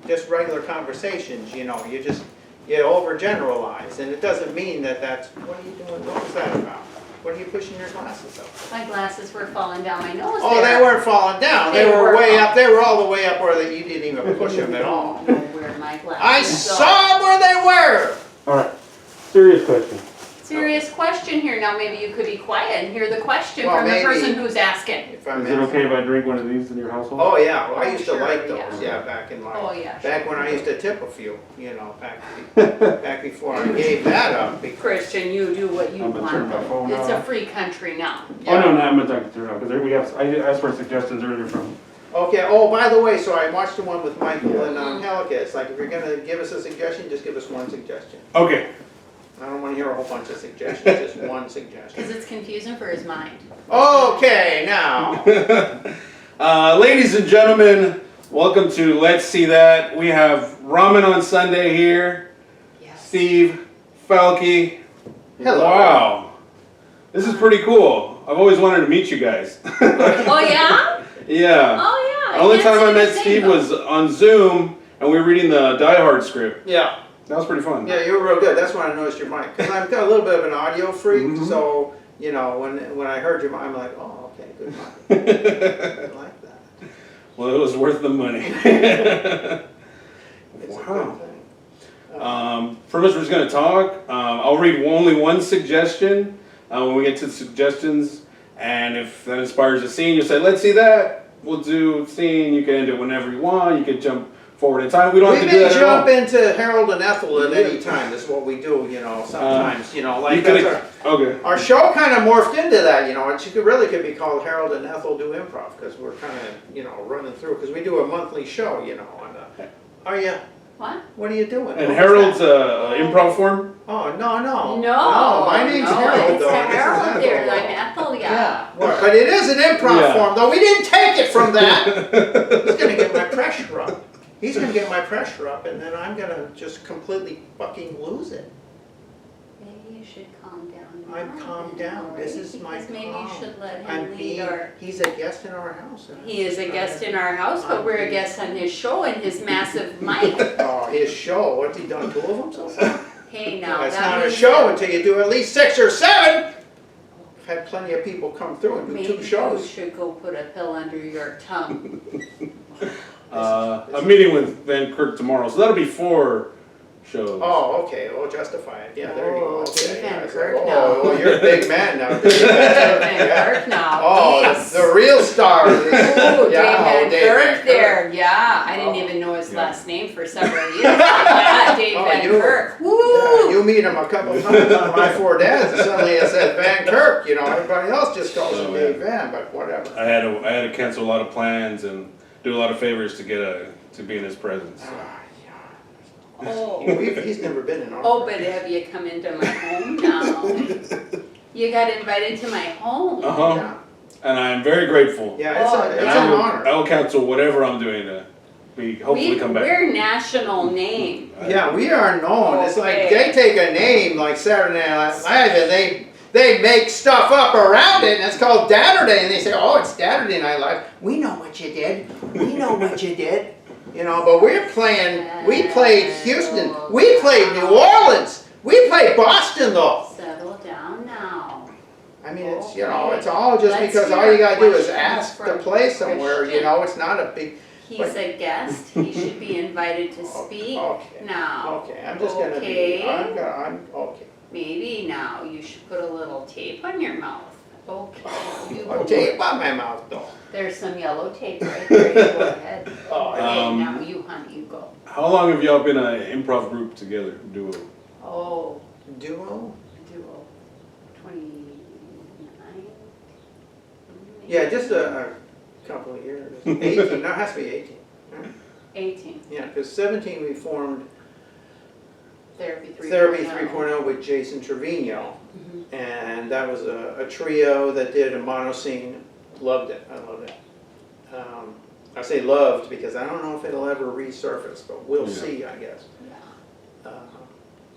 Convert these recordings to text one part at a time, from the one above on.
just regular conversations, you overgeneralize, and it doesn't mean that that's, what are you doing, what was that about? What are you pushing your glasses up? My glasses were falling down my nose. Oh, they weren't falling down, they were way up, they were all the way up where you didn't even push them at all. I know where my glasses I saw where they were! Alright, serious question. Serious question here. Now maybe you could be quiet and hear the question Well, from the maybe. person who's asking. If I'm Is it okay if I drink one of these in your household? Oh, yeah, well, I used to Sure, like those, yeah. back in my, Oh, yeah. back when I used to tip a few, back before I gave that up. Christian, you do what you I'm gonna turn my want. phone It's a off. free country now. Oh, no, I'm not talking to her, because we have, I asked for suggestions earlier from. Okay, oh, by the way, so I watched the one with Michael and Helga. It's like, if you're gonna give us a suggestion, just give us one suggestion. Okay. I don't wanna hear a whole bunch of suggestions, just one Because suggestion. it's confusing for his mind. Okay, now, Ladies and gentlemen, welcome to Let's See That. We have Ramen on Sunday here. Yes. Steve, Falky. Hello. Wow. This is pretty cool. I've always wanted to meet you guys. Oh yeah? Yeah. Oh yeah. The only can't time I say met the same, Steve though. was on Zoom, and we were reading the Die Hard script. yeah, That was pretty fun. yeah, you were real good. That's when I noticed your mic. Cause I've got a little bit of an audio freak, Mhm. so, when I heard your mic, I'm like, oh, okay, good mic. I like that. Well, it was worth the money. It's a Wow. good thing. Pretty much we're just going to talk. I'll read only one suggestion when we get to the suggestions. And if that inspires a scene, you'll say, let's see that. We'll do scene. You can end it whenever you want. You can jump forward in time. We don't We have to do may that jump at all. into Harold and Ethel at any time. That's what we do, sometimes, like You that's could, okay. our show kind of morphed into that, It really could be called Harold and Ethel Do Improv because we're kind of, running through because we do a monthly show, Are you? What? What are you doing? And What was Harold's that? improv form? Oh, no. No. My name's no, Harold, it's though. This is Harold Ethel, there. though. I'm Ethel, yeah. Yeah, but it is an improv Yeah. form, though. We didn't take it from that. He's gonna get my pressure up. He's gonna get my pressure up, and then I'm gonna just completely fucking lose it. Maybe you should calm down. I'm now, calmed down. all This right? is my Because maybe you calm. should let him I'm lead being, our... he's a guest in our house. and I'm He is just a trying guest to- in our house, but we're a guest on his show and his massive mic. Oh, his show, what's he done, 2 of them so far? Hey now, It's that not a means show that until you do at least 6 or 7. I've had plenty of people come through and do maybe 2 you shows. should go put a pill under your tongue. I'm meeting with Van Kirk tomorrow, so that'll be 4 shows. Oh, okay, oh, justify it, yeah, there you go. Oh, Okay, Dave Van yeah, it's Kirk like, now. oh, you're a big man now. Dave Van Yeah. Kirk now. Oh, Yes. the real star. Oh, Dave Van Dave Kirk there. Yeah, I didn't Oh. even know his Yeah. last name for several years. Yeah, Dave Oh, Van you- Kirk. Yeah, Woo! you meet him a couple times on My Four Dads, and suddenly it said Van Kirk, everybody else just calls him Oh, Dave Van, but whatever. I had to cancel a lot of plans and do a lot of favors to to be in his presence. Oh. He's never been in our. Oh, but have you come into my home now? You got invited to my home. Uh-huh. Yeah, And I'm very grateful. yeah, it's, Oh, it's And an I will, honor. I will cancel whatever I'm doing to hopefully come back. We're national name. Yeah, we are known. It's like Okay. they take a name like Saturday Night Live and they make stuff up around it, and it's called Datterday, and they say, oh, it's Saturday Night Live. We know what you did. We know what you did. But we played Houston. We played New Orleans. We played Boston, though. Settle down now. I mean, it's, Okay. it's all just Let's because hear all you gotta do is questions ask to from play somewhere, Christian. it's not a big. He's a guest. He should be invited to speak Okay. now. Okay, I'm just gonna Okay. be, I'm, okay. Maybe now you should put a little tape on your mouth. Okay. You I'll go. tell you about my mouth, though. There's some yellow tape right there. You go ahead. Oh, Okay, Um, now you, honey, you go. How long have y'all been an improv group together, duo? Oh, Duo? duo. 29? Yeah, just a couple of years. 18, no, it has to be 18. 18. Yeah, because 17 we formed Therapy 3.0. Therapy 3.0 with Jason Trevino. Mhm. And that was a trio that did a mono scene. Loved it. I loved it. I say loved because I don't know if it'll ever resurface, but we'll Yeah. see, I guess. Yeah.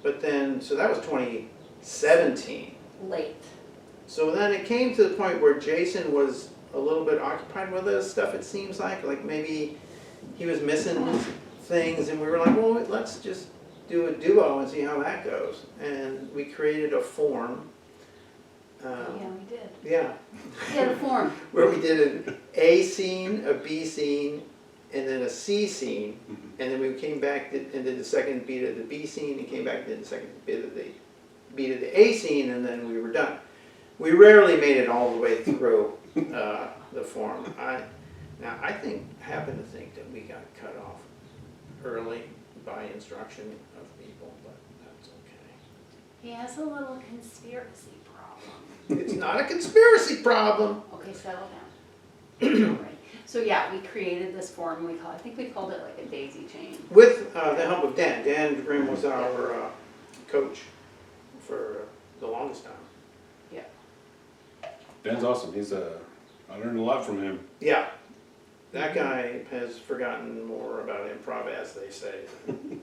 But then, so that was 2017. Late. So then it came to the point where Jason was a little bit occupied with this stuff, it seems like maybe he was missing things, and we were like, well, let's just do a duo and see how that goes. And we created a form. Yeah, we did. Yeah. Yeah, the form. Where we did an A scene, a B scene, and then a C scene, and then we came back and did the second beat of the B scene, and came back and did the second beat of the A scene, and then we were done. We rarely made it all the way through the form. I happen to think that we got cut off early by instruction of people, but that's okay. He has a little conspiracy problem. It's not a conspiracy problem. Okay, settle down. All right. So yeah, we created this form. I think we called it like a daisy chain. With the help of Dan. Dan Grimm was our coach for the longest time. Yeah. Dan's awesome. I learned a lot from him. Yeah. That guy has forgotten more about improv, as they say, than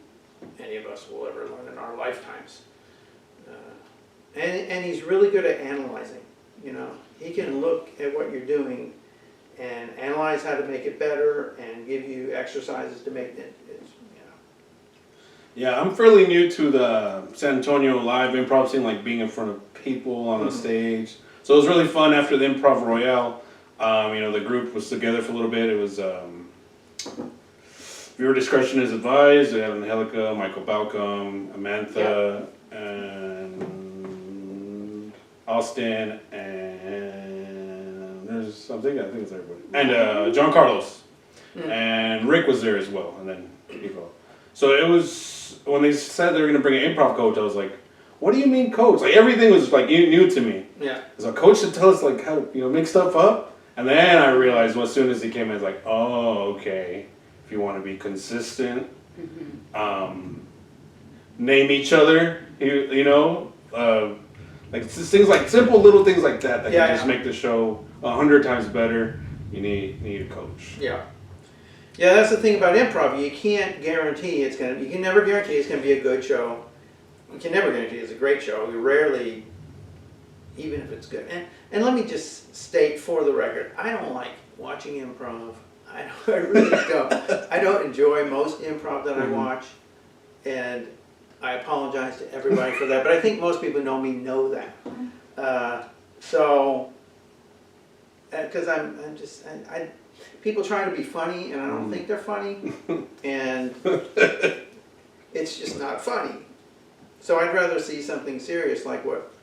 any of us will ever learn in our lifetimes. And he's really good at analyzing, you know. He can look at what you're doing and analyze how to make it better and give you exercises to make it, Yeah, I'm fairly new to the San Antonio live improv scene, like being in front of people on a stage. So it was really fun after the Improv Royale. The group was together for a little bit. It was viewer discretion is advised. We had Angelica, Michael Balcom, Amantha, and Austin, and there's I think it's everybody, and John Carlos, and Rick was there as well, and then Evo. So it was when they said they were gonna bring an improv coach. I was like, "What do you mean, coach?" Like everything was like new to me. Yeah. So a coach should tell us like how to make stuff up. And then I realized as soon as he came in, it's like, oh, okay. If you want to be consistent, name each other. Like things like simple little things like that can just make the show 100 times better. You need a coach. Yeah. Yeah, that's the thing about improv. You can't guarantee you can never guarantee it's gonna be a good show. You can never guarantee it's a great show. You rarely, even if it's good. And let me just state for the record, I don't like watching improv. I really don't. I don't enjoy most improv that I watch, and I apologize to everybody for that. But I think most people know me know that. Because people try to be funny, and I don't think they're funny, and it's just not funny. So I'd rather see something serious like what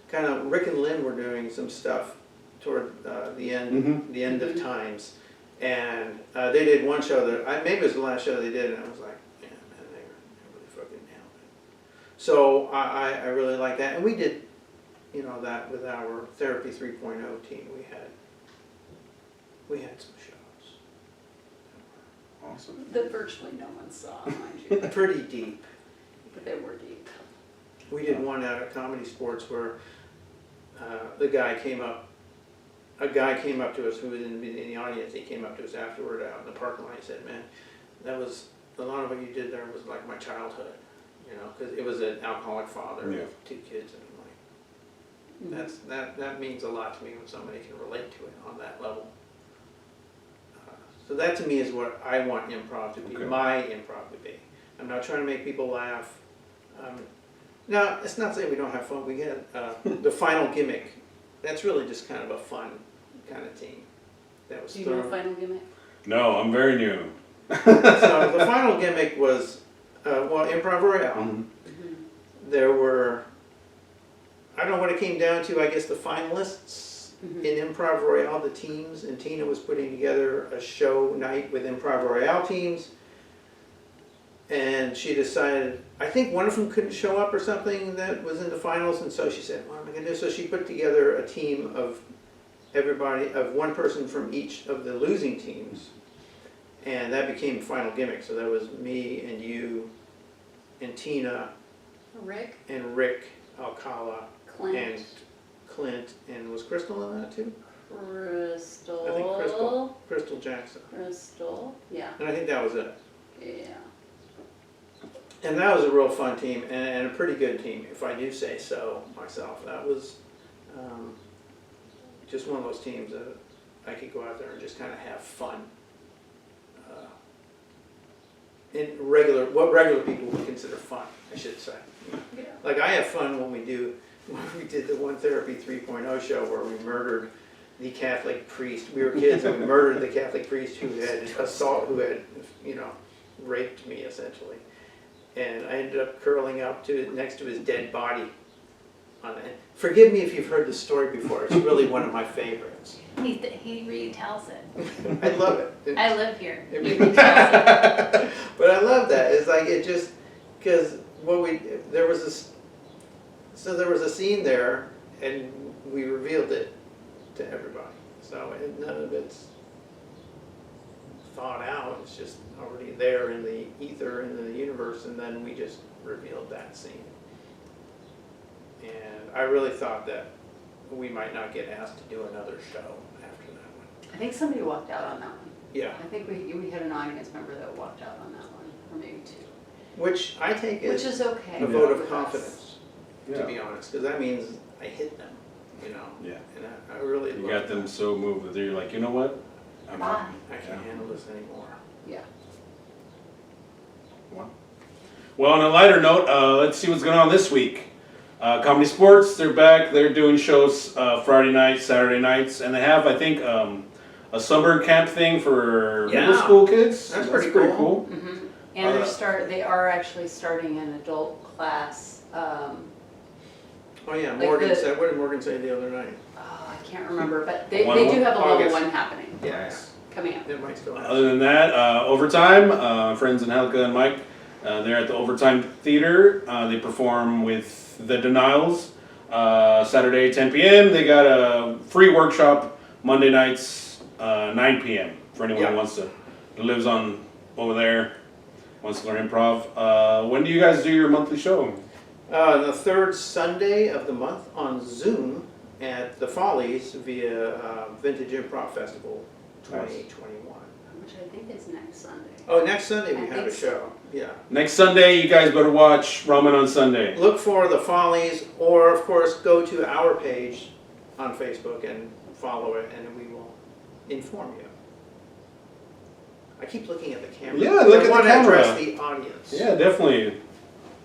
kind of Rick and Lynn were doing some stuff toward the end of times, and they did one show that maybe it was the last show they did, and I was like, yeah, man, they really fucking nailed it. So I really like that, and we did, that with our Therapy 3.0 team. We had some shows. Awesome. That virtually no one saw, mind you. Pretty deep. But they were deep. We did one out at Comedy Sports where a guy came up to us who was in the audience. He came up to us afterward out in the parking lot. He said, "Man, that was a lot of what you did there was like my childhood, because it was an alcoholic father with 2 kids." And I'm like, that means a lot to me when somebody can relate to it on that level. So that to me is what I want improv to be. My improv to be. I'm not trying to make people laugh. Now, it's not saying we don't have fun. We get the final gimmick. That's really just kind of a fun kind of team. That was. Do you know the final gimmick? No, I'm very new. So the final gimmick was, Improv Royale. There were, I don't know what it came down to, I guess the finalists in Improv Royale, the teams, and Tina was putting together a show night with Improv Royale teams. And she decided, I think one of them couldn't show up or something that was in the finals, and so she said, what am I going to do? So she put together a team of one person from each of the losing teams. And that became final gimmick. So that was me and you and Tina. Rick. And Rick Alcala. Clint. And Clint. And was Crystal in that too? Crystal. I think Crystal Jackson. Crystal, yeah. And I think that was it. Yeah. And that was a real fun team and a pretty good team, if I do say so myself. That was just one of those teams that I could go out there and just kind of have fun. In what regular people would consider fun, I should say. Yeah. Like I have fun when we did the One Therapy 3.0 show where we murdered the Catholic priest. We were kids and we murdered the Catholic priest who had raped me essentially. And I ended up curling up next to his dead body. Forgive me if you've heard the story before. It's really one of my favorites. He retells it. I love it. I live here. He It- retells it. But I love that. It's like it just because there was a scene there, and we revealed it to everybody. So none of it's thought out. It's just already there in the ether, in the universe, and then we just revealed that scene. And I really thought that we might not get asked to do another show after that one. I think somebody walked out on that one. Yeah, I think we had an audience member that walked out on that one, or maybe two. which I take Which as is okay. a vote of with us. confidence, to be honest, because that means I hit them, Yeah. and I really You love got them that. so moved that you're like, you know what? I'm out. Bye. I can't handle this anymore. Yeah. Well, on a lighter note, let's see what's going on this week. Comedy Sports, they're back. They're doing shows Friday nights, Saturday nights, and they have, I think, a summer camp thing for middle Yeah. school kids. That's pretty cool. Mm-hmm. And they are actually starting an adult class. Oh yeah, Like Morgan the- said, what did Morgan say the other night? I can't remember, but they One do have a level August. 1 happening Yes. coming up. It might still happen. Other than that, Overtime, friends and Helga and Mike, they're at the Overtime Theater. They perform with The Denials Saturday 10 p.m. They got a free workshop Monday nights 9 p.m. for anyone Yeah. who wants to, who lives on over there, wants to learn improv. When do you guys do your monthly show? The third Sunday of the month on Zoom at the Follies via Vintage Improv Festival 2021. Which I think is next Sunday. Oh, next Sunday we I have a think so. show. Yeah. Next Sunday, you guys better watch Ramen on Sunday. Look for the Follies, or of course go to our page on Facebook and follow it, and we will inform you. I keep looking at the camera. Yeah, look at I want the to camera. address the audience. Yeah, definitely.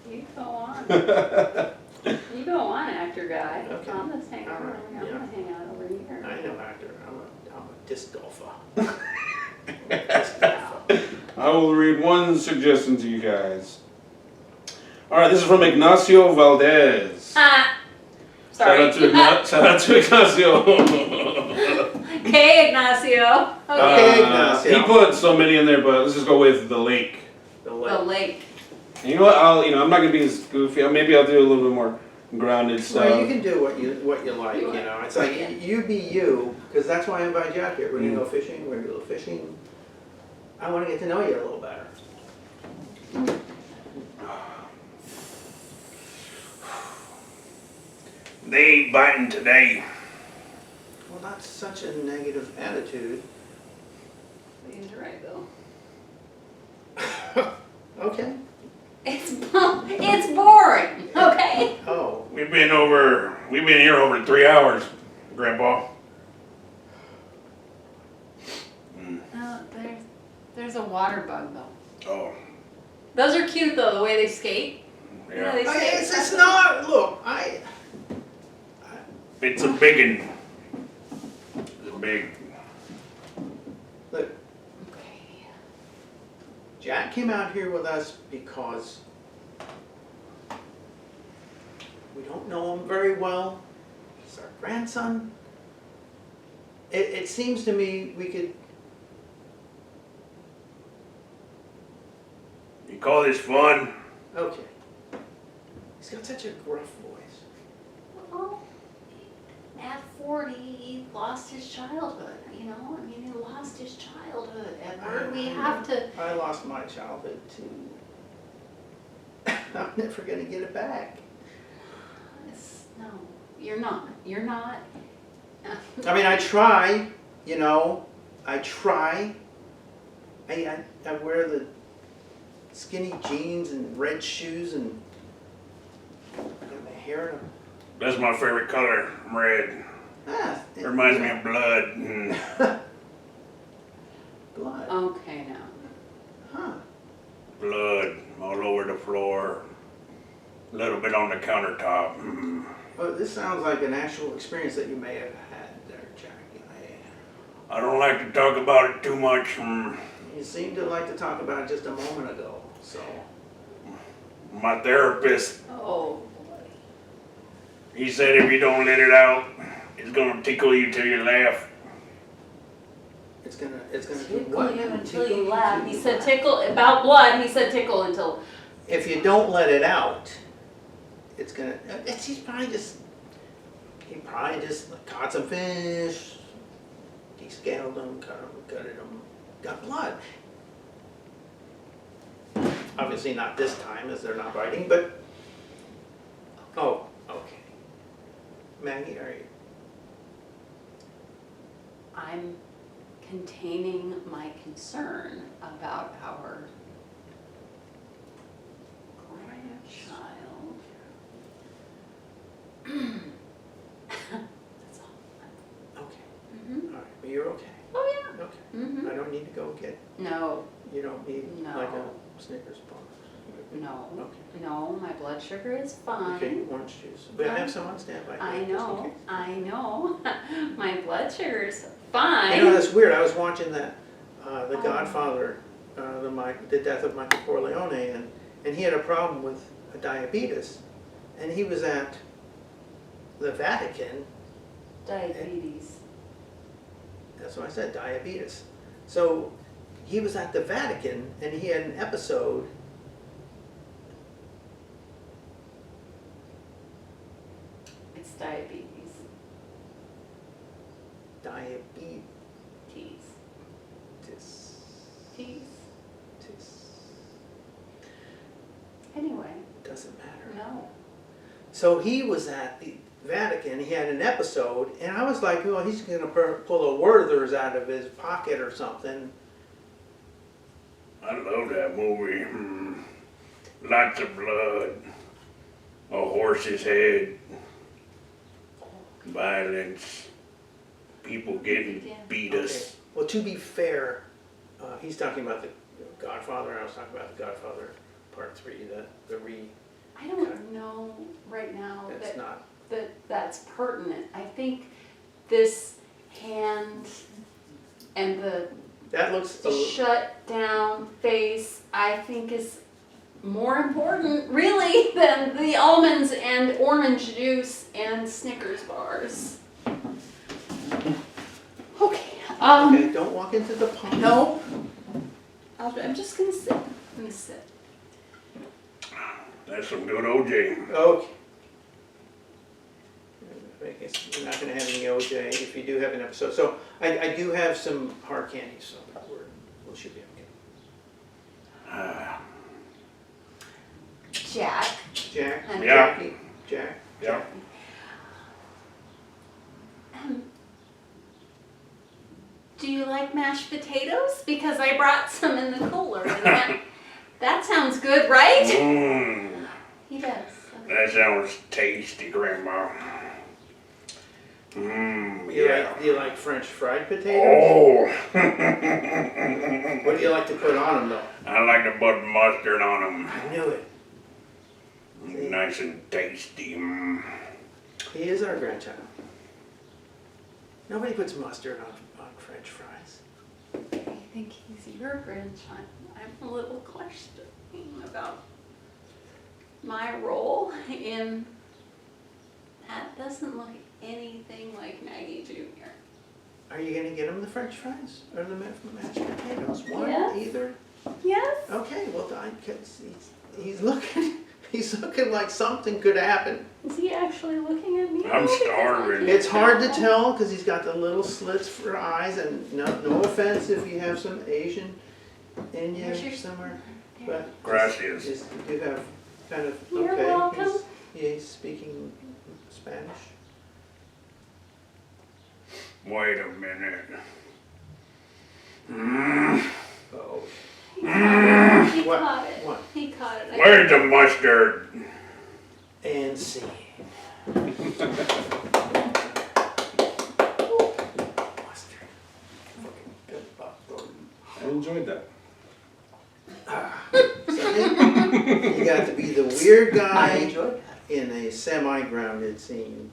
You go on. You go on, actor guy. Okay. I'm just hanging out. All right, I'm yeah. gonna hang out over here. I know actor. I'm a disc golfer. I'm a disc golfer. I will read one suggestion to you guys. All right, this is from Ignacio Valdez. Sorry. Shout out to Ignacio. Okay, Ignacio. Okay, Ignacio. He put so many in there, but let's just go with the lake. The The lake. lake. And you know what? I'm not gonna be as goofy. Maybe I'll do a little bit more grounded stuff. Well, you can do what you like, You you like. know. It's like Yeah. you be you, because that's why I invite you out here. We're gonna go fishing. We're gonna go fishing. I want to get to know you a little better. They ain't biting today. Well, that's such a negative attitude. He's right though. Okay. It's boring. Okay. Oh, We've been here over 3 hours, Grandpa. No, there's a water bug though. Oh, Those are cute though, the way they skate. yeah. They skate. it's not. Look, It's a biggin. It's big. look. Okay. Jack came out here with us because we don't know him very well. He's our grandson. It seems to me we could. You call this fun? Okay. He's got such a gruff voice. Well, at 40, he lost his childhood. You know, I mean, he lost his childhood. Edward, we have to. I lost my childhood too. I'm never gonna get it back. No, you're not. You're not. I mean, I try, you know, I try. I wear the skinny jeans and red shoes and I got my hair in a... That's my favorite color, red. Ah, It reminds me of blood. Mm. Blood. Okay, now. Huh. Blood all over the floor. A little bit on the countertop. Mm. Well, this sounds like an actual experience that you may have had there, Jack. I don't like to talk about it too much. Mm. You seemed to like to talk about it just a moment ago, so. My therapist, Oh, boy. he said if you don't let it out, it's gonna tickle you till you laugh. It's gonna do Tickle what? you until Tickle you you laugh. till He you said laugh. tickle, about blood, he said tickle until, If you don't let it out, it's gonna, he probably just caught some fish, descaled them, gutted them, got blood. Obviously not this time as they're not biting, but, oh, okay. Maggie, are you? I'm containing my concern about our grandchild. That's all. Okay, Mm-hmm. all right, well, you're okay, Oh, yeah. okay. Mm-hmm. I don't need to go get, No, you don't need No. like a Snickers bar. no, Okay. no, my blood sugar is fine. Okay, orange juice. We have some on standby. I just in know, case. I know. My blood sugar's You fine. know, that's weird. I was watching that, The Oh. Godfather, the death of Michael Corleone, and he had a problem with diabetes. And he was at the Vatican. Diabetes. That's what I said, diabetes. So he was at the Vatican and he had an episode. It's diabetes. Diabetes. Teas. Anyway, Doesn't matter. no. So he was at the Vatican, he had an episode, and I was like, well, he's going to pull a Werther's out of his pocket or something. I love that movie. Mm. Lots of blood. A horse's head. Violence. People getting beat Okay. us. Well, to be fair, he's talking about the Godfather, and I was talking about the Godfather Part 3, I don't know right now that's not, that's pertinent. I think this hand and the that looks, shut down face, I think is more important really than the almonds and orange juice and Snickers bars. Okay, okay, don't walk into the pond. no. I'm just gonna sit. I'm gonna sit. That's some good OJ. Okay. I guess we're not gonna have any OJ if you do have an episode. So I do have some hard candy, so we should be okay. Jack. Jack? Honey. Yeah. Jackie? Jack? Yeah. Do you like mashed potatoes? Because I brought some in the cooler. And that sounds good, right? Mmm. He does. That sounds tasty, Grandma. Mmm, You yeah. like, do you like French fried potatoes? Oh. What do you like to put on them though? I like to put mustard on them. I knew it. Nice and tasty. Mm. He is our grandchild. Nobody puts mustard on French fries. I think he's your grandchild. I'm a little questioning about my role in that. Doesn't look anything like Maggie Jr. Are you gonna get him the French fries or the mashed potatoes? One, Yes. either? Yes. Okay, well, he's looking like something could happen. Is he actually looking at me? I'm Because I starving. can't It's hard to tell. tell because he's got the little slits for eyes, and no offense if you have some Asian in Where's you your- somewhere, There. but Gracias. just you do have kind of You're okay. welcome. He's speaking Spanish. Wait a minute. Mm. Oh, He caught What? it. What? He caught it. Where's the mustard? and see. enjoyed that. You got to be the weird I guy enjoyed that. in a semi-grounded scene.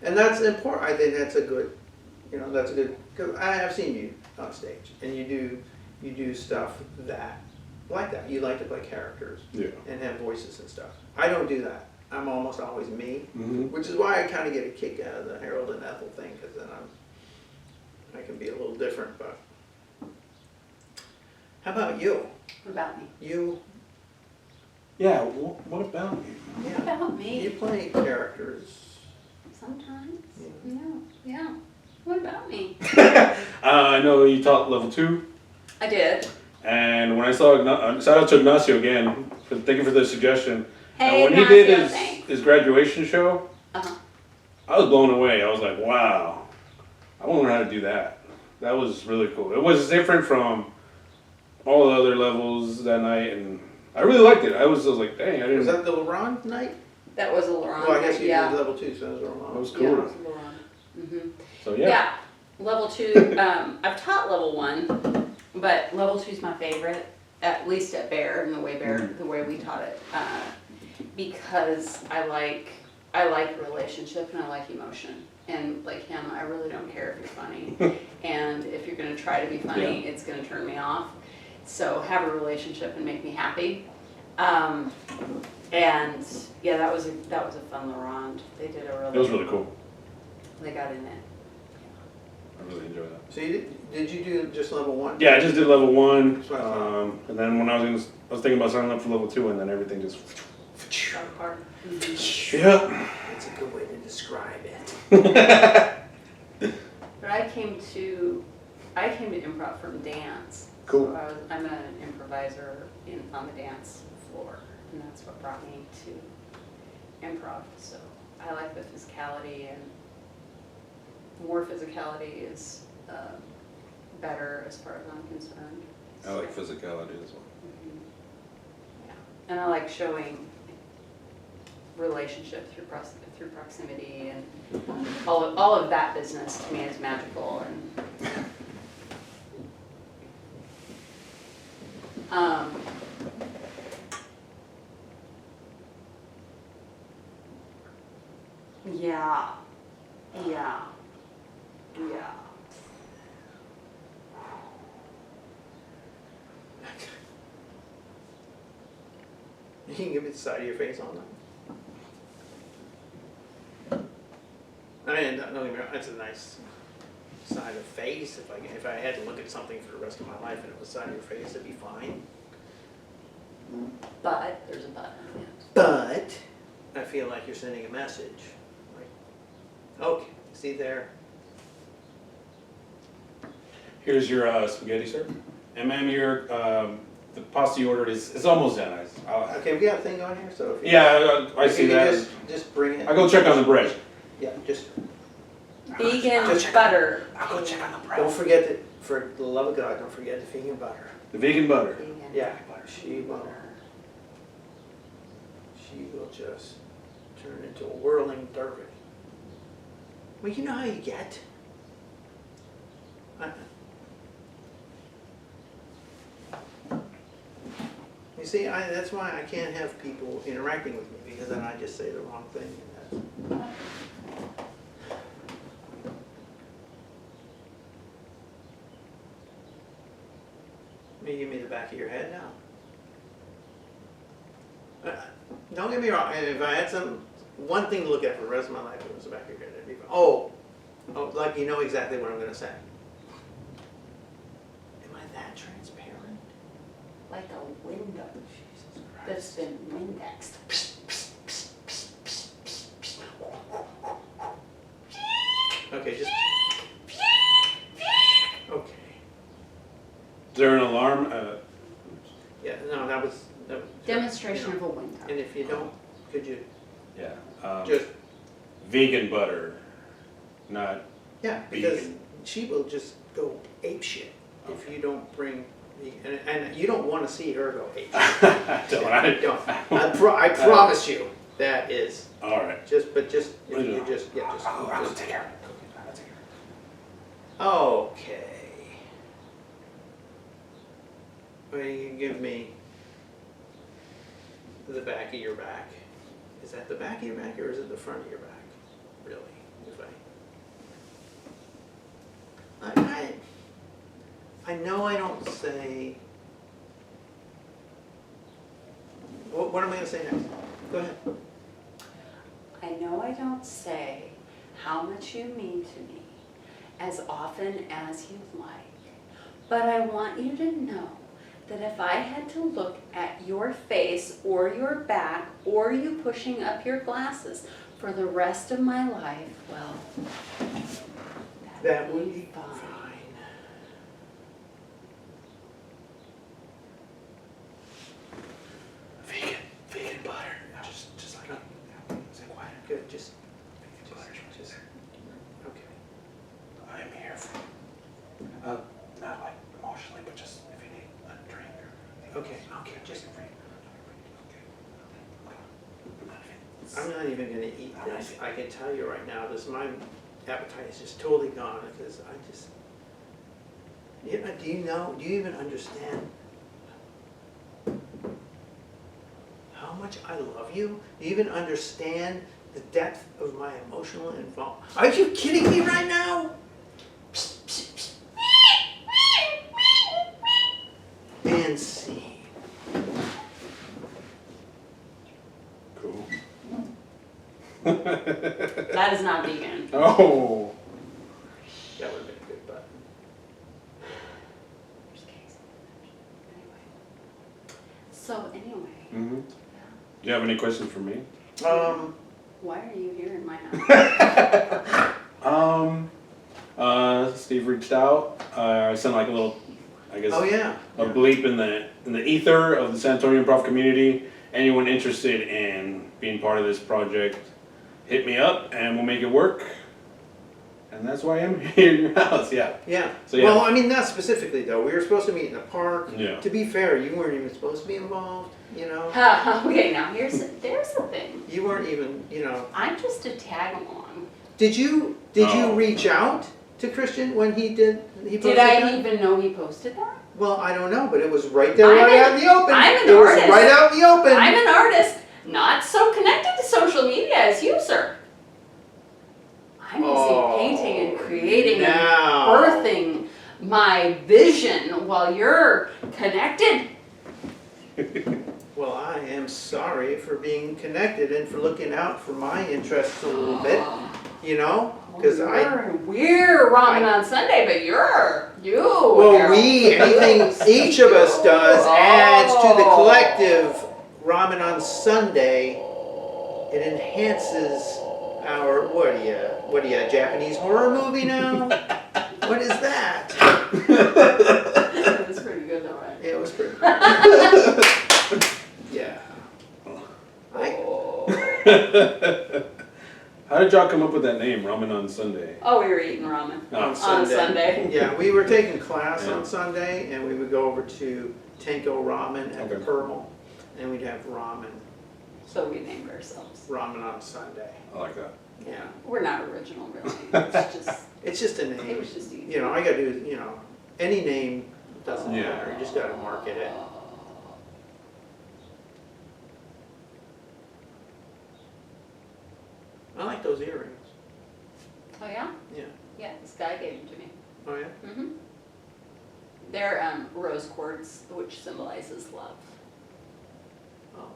And that's important. I think that's a good, that's a good, because I have seen you on stage, and you do stuff like that. You like to play characters Yeah. and have voices and stuff. I don't do that. I'm almost always me, Mm-hmm. which is why I kind of get a kick out of the Harold and Ethel thing, because then I can be a little different. But how about you? What about me? You, Yeah, what about you? What yeah, about you me? play characters. Sometimes. Yeah. Yeah. What about me? I know you taught level 2, I did. and when I saw shout out to Ignacio again. Thank you for the suggestion. And Hey, when he did Ignacio, thanks. his graduation show, Uh-huh. I was blown away. I was like, wow, I want to learn how to do that. That was really cool. It was different from all the other levels that night, and I really liked it. I was like, dang, I didn't. Was that the LeBron night? That was a Laurent. Well, I guess you yeah. did level 2, so it was LeBron. That was Yeah, cool. it was a Laurent. Mm-hmm. So Yeah. Level 2, I've taught level 1, but level 2 is my favorite, at least at Bear, and the way we taught it, because I like relationship and I like emotion. And like him, I really don't care if you're funny. And if you're gonna try to be funny, it's gonna turn me off. So have a relationship and make me happy. And yeah, that was a fun Laurent. They did a really. It was really cool. They got in it. I really enjoyed that. So did you do just level 1? Yeah, I just did level 1, That's what I thought. and then when I was thinking about signing up for level 2, and then everything just. Got apart. Yep. That's a good way to describe it. But I came to improv from dance. Cool. So I'm an improviser on the dance floor, and that's what brought me to improv. So I like the physicality, and more physicality is better as far as I'm concerned. I like physicality as well. Mhm. Yeah. And I like showing relationship through proximity, and all of that business to me is magical. And yeah. You can give me the side of your face on that. I mean, don't get me wrong, that's a nice side of face. If I had to look at something for the rest of my life and it was side of your face, it'd be fine. But there's a but. But I feel like you're sending a message. Like, okay, see there. Here's your spaghetti, sir. And ma'am, your the pasta you ordered is almost done. Okay, we got a thing on here, so if you, Yeah, I if see you could that. just bring it. I go check on the bread. Yeah, just Vegan Just- butter. I'll go check on the don't forget that. For the love of God, don't forget the vegan butter. The vegan butter. Vegan Yeah, butter. she will just turn into a whirling derby. Well, you know how you get. You see, that's why I can't have people interacting with me, because then I just say the wrong thing. And that's, you give me the back of your head now. Don't get me wrong, and if I had one thing to look at for the rest of my life, it was the back of your head. It'd be fine. Oh, like you know exactly what I'm going to say. Am I that transparent? Like a window Jesus that's Christ. been Windexed. Okay, just. Okay. Is there an alarm? Yeah, no, that was. Demonstration you of know. a window. And if you don't, could you Yeah. just. Vegan butter, not Yeah, because vegan. she will just go apeshit if you don't bring the, and you don't want to see her go apeshit. I Don't. I promise you that is All right. just if What is you it? just I'll just take care of it. I'll take care of it. okay. Well, you can give me the back of your back. Is that the back of your back or is it the front of your back? Really? If I know I don't say. What am I going to say next? Go ahead. I know I don't say how much you mean to me as often as you'd like, but I want you to know that if I had to look at your face or your back or you pushing up your glasses for the rest of my life, well, That would be fine. fine. Vegan butter. Just like quiet. Good. Just okay. I'm here for, not like emotionally, but just if you need a drink or. Okay. Just. I'm not even gonna eat this. I can tell you right now, my appetite is just totally gone because I just. Do you even understand how much I love you? Do you even understand the depth of my emotional involvement? Are you kidding me right now? And scene. Cool. That is not vegan. Oh. That would have been a good button. Anyway, Mm-hmm. Do you have any questions for me? why are you here in my house? Steve reached out. I sent like a little, I guess, Oh yeah. a bleep in the ether of the San Antonio improv community. Anyone interested in being part of this project, hit me up and we'll make it work. And that's why I'm here in your house. Yeah. Yeah. So, yeah. Well, I mean, not specifically though. We were supposed to meet in the park. Yeah. To be fair, you weren't even supposed to be involved. You know. Okay, now there's the thing. You weren't even. You know. I'm just a tag along. Did you Oh. reach out to Christian when he did? He posted Did I that? even know he posted that? Well, I don't know, but it was right there, I'm right an- out in the open. I'm an it was artist. right out in the open. I'm an artist, not so connected to social media as you, sir. I'm busy painting and creating now. and birthing my vision while you're connected. Well, I am sorry for being connected and for looking out for my interests a little bit. You know, because We're ramen on Sunday, but you. Well, anything each of us does adds to the collective ramen on Sunday. It enhances our, what are you, a Japanese horror movie now? What is that? It was pretty good though, right? It was pretty good. Yeah. How did y'all come up with that name, Ramen on Sunday? Oh, we were eating ramen Oh. on Sunday. Yeah, we were taking class Yeah. on Sunday, and we would go over to Tenko Ramen at the Okay. Pearl, and we'd have ramen So we named ourselves. on Sunday. I like that. Yeah, We're not original, really. It's just, it's just a it name. was just easy. You know, I gotta do, you know, any name doesn't Yeah. matter, you just gotta market it. I like those earrings. Oh yeah? Yeah. Yeah, this guy gave them to me. Oh, yeah? Mm-hmm. They're rose quartz, which symbolizes love. Oh.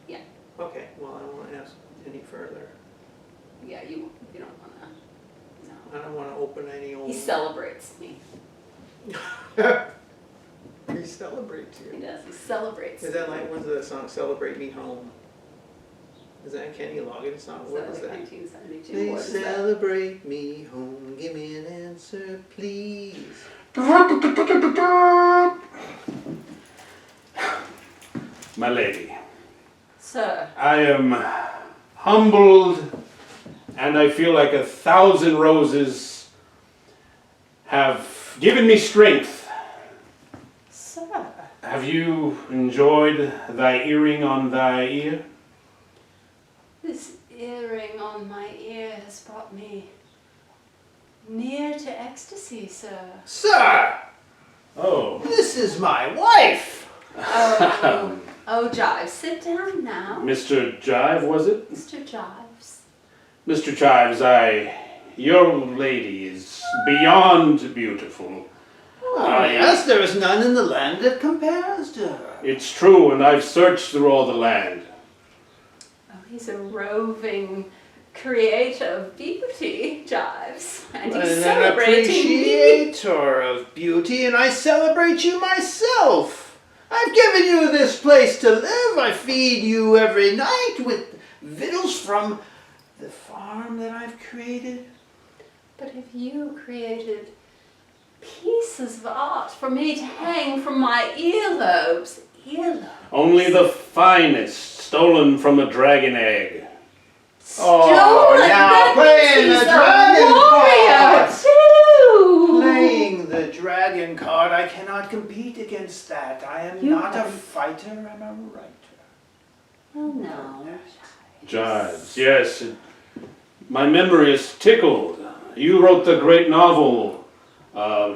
Yeah. Okay, well, I won't ask any further. Yeah, you don't wanna. No. I don't wanna open any old. He celebrates me. He celebrates He you. does. He celebrates. Is that like, what's the song, Celebrate Me Home? Is that a Kenny Loggins song? What is Is that that? like 1972? Please What is that? celebrate me home, give me an answer, please. My lady, Sir. I am humbled and I feel like 1,000 roses have given me strength. Sir. Have you enjoyed thy earring on thy ear? This earring on my ear has brought me near to ecstasy, sir. Sir! Oh. This is my wife. Oh, Jive, sit down now. Mr. Jive, was it? Mr. Jives. Mr. Chives, your lady is beyond beautiful. Oh, yes, there is none in the land that compares to her. It's true, and I've searched through all the land. Oh, he's a roving creator of beauty, Jives. And he's An celebrating me. appreciator of beauty, and I celebrate you myself. I've given you this place to live. I feed you every night with victuals from the farm that I've created. But have you created pieces of art for me to hang from my earlobes? Only the finest, stolen from a dragon egg. Oh, Stolen? now That playing means the he's dragon a warrior, too. Playing the dragon card, I cannot compete against that. I am You not a haven't. fighter, I'm a writer. Well, no. Jives, yes. My memory is tickled. You wrote the great novel,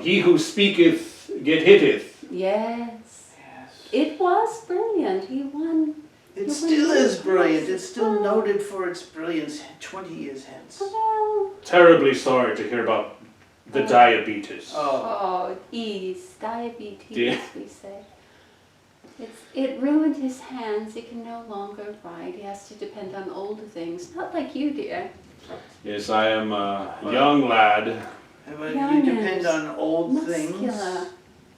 He Who Speaketh Get Hitteth. Yes. Yes. It was brilliant. He won. It still is brilliant. It's still noted for its brilliance 20 years hence. Well, Terribly sorry to hear about the diabetes. Oh, diabetes, Yeah. we say. It ruined his hands. He can no longer write. He has to depend on older things. Not like you, dear. Yes, I am a young lad. well, Young you depend and on old things. Muscular.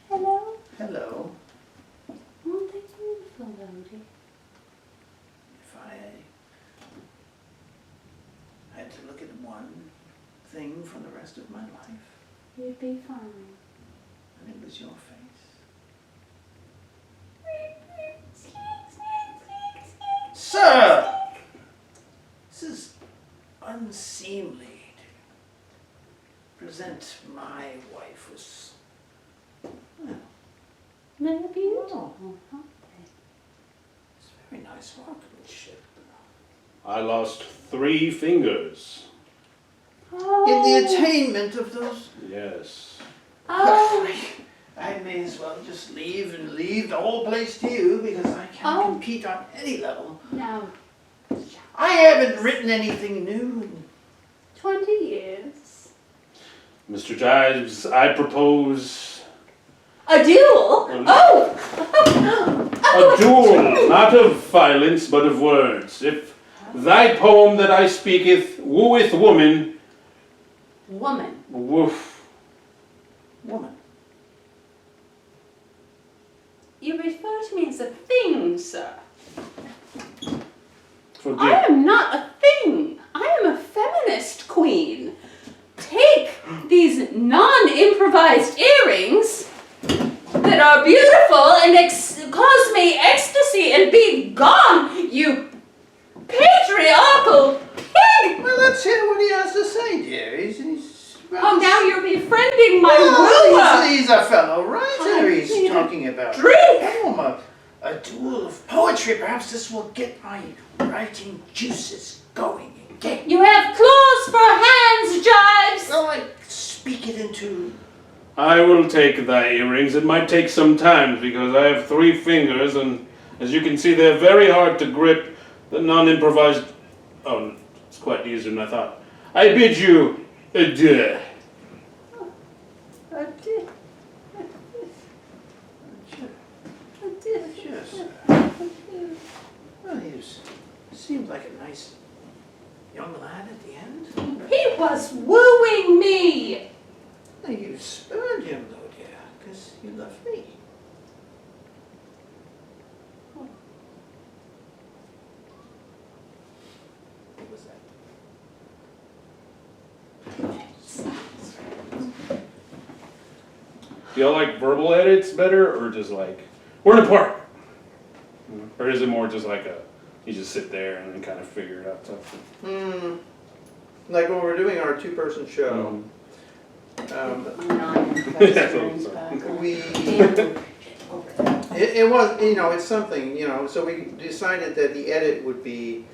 Hello? Hello. Aren't they beautiful, Lodi? If I had to look at one thing for the rest of my life, You'd be fine. and it was your face. Sir! This is unseemly to present my wife with... They're beautiful, aren't It's very nice workmanship. I lost 3 fingers. they? In the attainment of those... Yes. Oh, I may as well just leave the whole place to you because I can't Oh. compete on any level. no. I haven't written anything new in 20 years. Mr. Jives, I propose A duel? a duel, not of violence, but of words. If thy poem that I speaketh wooeth woman, Woman. woof. woman. You refer to me as a thing, sir. Forgive. I am not a thing. I am a feminist queen. Take these non-improvised earrings that are beautiful and cause me ecstasy and be gone, you patriarchal pig! Well, let's hear what he has to say, dear. Oh, now you're befriending my well, wooer! he's a fellow writer. I He's need a talking about drink. a duel of poetry. Perhaps this will get my writing juices going again. You have claws for hands, Jives! Well, I speak it into... I will take thy earrings. It might take some time because I have 3 fingers, and as you can see, they're very hard to grip. The non-improvised. Oh, it's quite easier than I thought. I bid you adieu. Yes. Well, he seemed like a nice young lad at the end. He was wooing me! Now, you spurned him, though, dear, because you love me. What was that? Do y'all like verbal edits better, or just like, we're in a park? Or is it more just like you just sit there and then kind of figure it out something? Like when we're doing our 2-person show, we... It was, it's something, so we decided that the edit would be,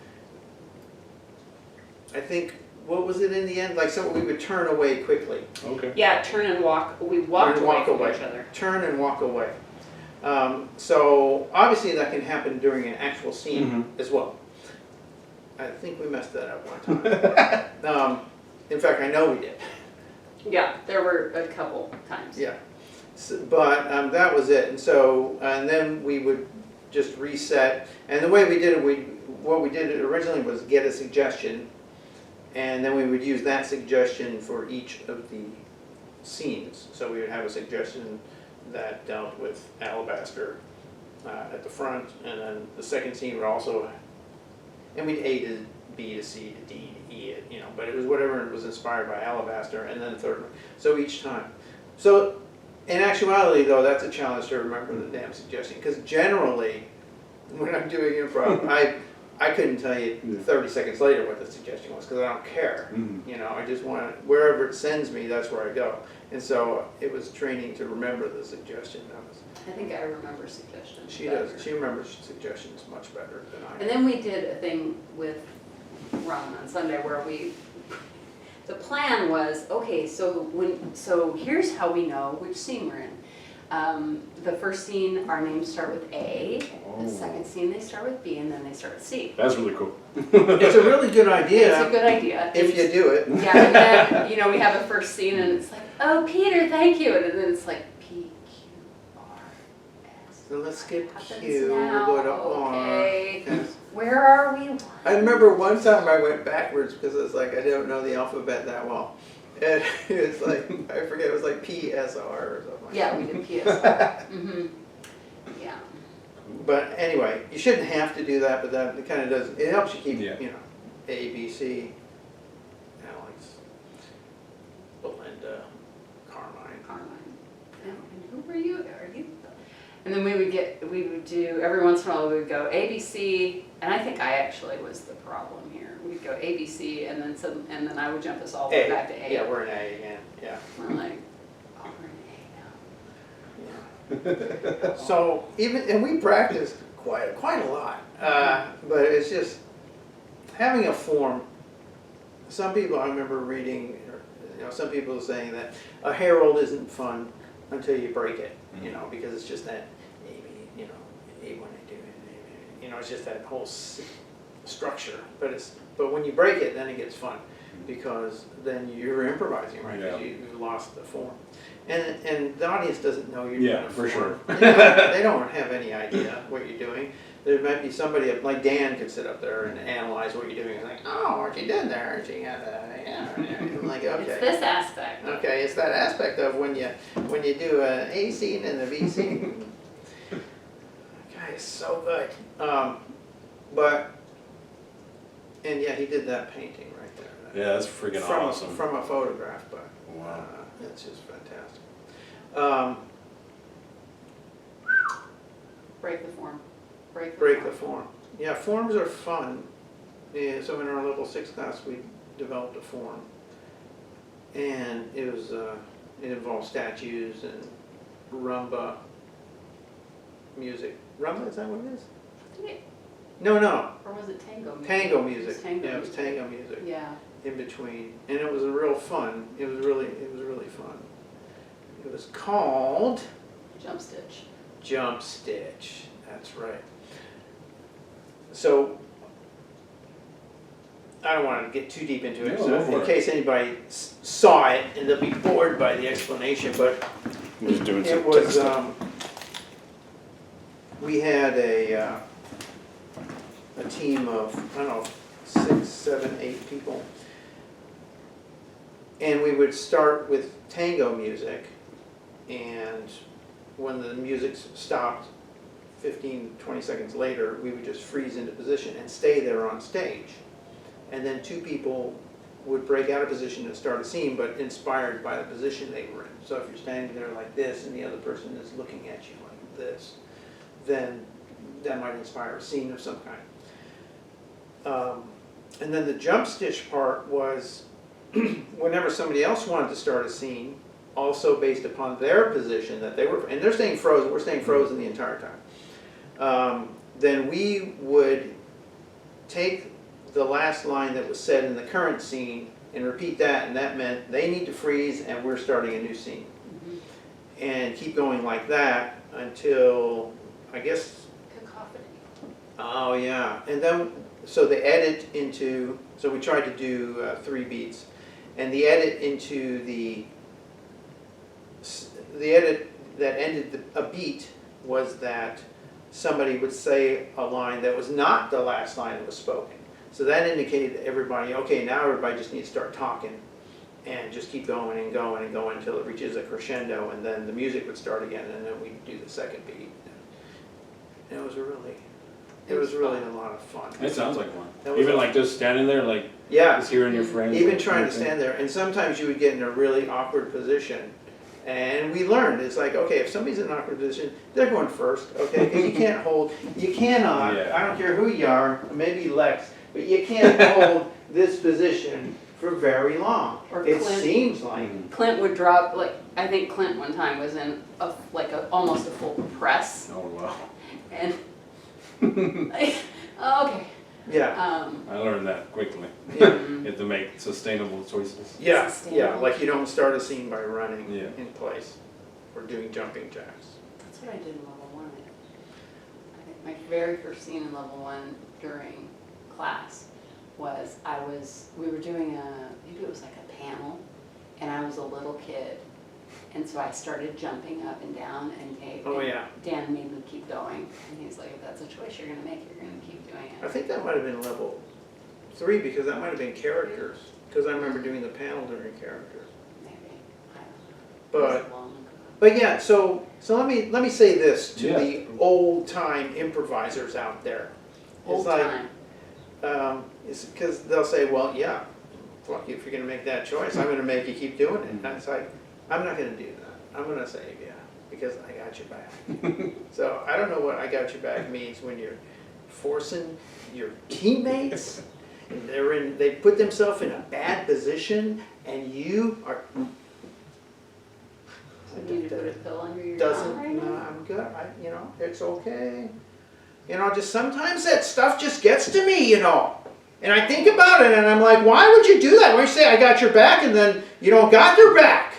I think, what was it in the end? Like, so we would turn away quickly. Okay. Yeah, turn and walk, we walked And away walk from away. each other. Turn and walk away. So obviously that can happen during an actual scene as well. I think we messed that up one time. In fact, I know we did. Yeah, there were a couple times. Yeah. But that was it. And so, and then we would just reset. And the way we did it, what we did originally was get a suggestion, and then we would use that suggestion for each of the scenes. So we would have a suggestion that dealt with Alabaster at the front, and then the second scene would also, and we'd A to B to C to D to E it, but it was whatever was inspired by Alabaster, and then the third one. So each time. So in actuality, though, that's a challenge to remember the damn suggestion, because generally, when I'm doing improv, I couldn't tell you 30 seconds later what the suggestion was, because I don't care. I just want to, wherever it sends me, that's where I go. And so it was training to remember the suggestion. I think I remember suggestions. She better. does. She remembers suggestions much better than I do. And then we did a thing with Ramen on Sunday where the plan was, okay, so here's how we know which scene we're in. The first scene, our names start with A. The second scene, they start with B, and then they start with C. That's really cool. It's a really good idea. It's a good idea. If you do it. Yeah, and then, we have a first scene, and it's like, oh, Peter, thank you. And then it's like, P, Q, R, S. So let's skip Happens Q, now, go to R. okay. Yes. Where are we? I remember one time I went backwards because it's like I don't know the alphabet that well. And it's like, I forget, it was like PSR or something like Yeah, we did PSR. Yeah. But anyway, you shouldn't have to do that, but that it kind of does, it helps you keep, Yeah. A, B, C, Alex, Belinda, Carmine. Carmine. And who were you? Are you? And then we would do, every once in a while we would go ABC, and I think I actually was the problem here. We'd go ABC, and then I would jump us all the way back to A. Yeah, we're in A again, yeah. We're like, oh, we're in A now. So and we practiced quite a lot, but it's just having a form. Some people, I remember reading, some people saying that a herald isn't fun until you break it, because it's just that, A1, A2, it's just that whole structure. But when you break it, then it gets fun, because then you're improvising, right? Yeah. Because you've lost the form. And the audience doesn't know you're Yeah, doing a for form. sure. They don't have any idea what you're doing. There might be somebody, like Dan could sit up there and analyze what you're doing, and like, oh, what you did there, she had I'm like, okay. It's this aspect. Okay, it's that aspect of when you do an A scene and a B scene. Guy is so good. And yeah, he did that painting right there. Yeah, that's freaking awesome. From a photograph, but Wow. it's just fantastic. Break the form. Break the form. Yeah, forms are fun. Yeah, so in our level 6 class, we developed a form, and it was it involved statues and rumba music. Rumba, is that what it is? No. Or was it tango music? Tango It music. was tango Yeah, it was music. tango music Yeah. in between, and it was a real fun. It was really fun. It was called Jump stitch. Jump Stitch. That's right. So I don't want to get too deep into it, No, so go for in it. case anybody saw it and they'll be bored by the explanation, but I'm just doing some it was, testing. we had a team of, I don't know, 6, 7, 8 people. And we would start with tango music, and when the music stopped 15, 20 seconds later, we would just freeze into position and stay there on stage. And then 2 people would break out of position and start a scene, but inspired by the position they were in. So if you're standing there like this and the other person is looking at you like this, then that might inspire a scene of some kind. And then the jump stitch part was whenever somebody else wanted to start a scene, also based upon their position that they were, and they're staying frozen, we're staying frozen the entire time. Then we would take the last line that was said in the current scene and repeat that, and that meant they need to freeze and we're starting a new scene. And keep going like that until, I guess, Cacophony. oh yeah, and then, so the edit into, so we tried to do 3 beats, and the edit into the edit that ended a beat was that somebody would say a line that was not the last line that was spoken. So that indicated to everybody, okay, now everybody just needs to start talking and just keep going and going and going until it reaches a crescendo, and then the music would start again, and then we'd do the second beat. And it was really a lot of fun. It sounds like one. That was Even a- like just standing there, like Yeah, just hearing your friends. even like, trying to everything. stand there, and sometimes you would get in a really awkward position. And we learned, it's like, okay, if somebody's in an awkward position, they're going first, okay? Because you cannot, Yeah. I don't care who you are, maybe Lex, but you can't hold this position for very long. Or It Clint. seems like, Clint would drop, like, I think Clint one time was in almost a full press, Oh wow. and, like, okay. yeah, I learned that quickly. yeah, You have to make sustainable choices. yeah, Sustainable. like you don't start a scene by running Yeah. in place or doing jumping jacks. That's what I did in level 1. I think my very first scene in level 1 during class was we were doing maybe it was like a panel, and I was a little kid, and so I started jumping up and down, and Oh, yeah. Dan made me keep going, and he's like, if that's a choice you're gonna make, you're gonna keep doing I it. think that might have been level 3, because that might have been characters, because I remember doing the panel during characters. Maybe, I don't know. It was But long ago. But yeah, so let me say this to Yeah. the old time improvisers out there. Old like, time. It's because they'll say, well, yeah, fuck you, if you're gonna make that choice, I'm gonna make you keep doing it. And it's like, I'm not gonna do that. I'm gonna say, yeah, because I got your back. So I don't know what I got your back means when you're forcing your teammates, and they put themselves in a bad position, and you are. You need to put a pill under your Doesn't, tongue right no, now? I'm good, it's okay. Just sometimes that stuff just gets to me, And I think about it and I'm like, why would you do that? Why would you say I got your back and then you don't got their back?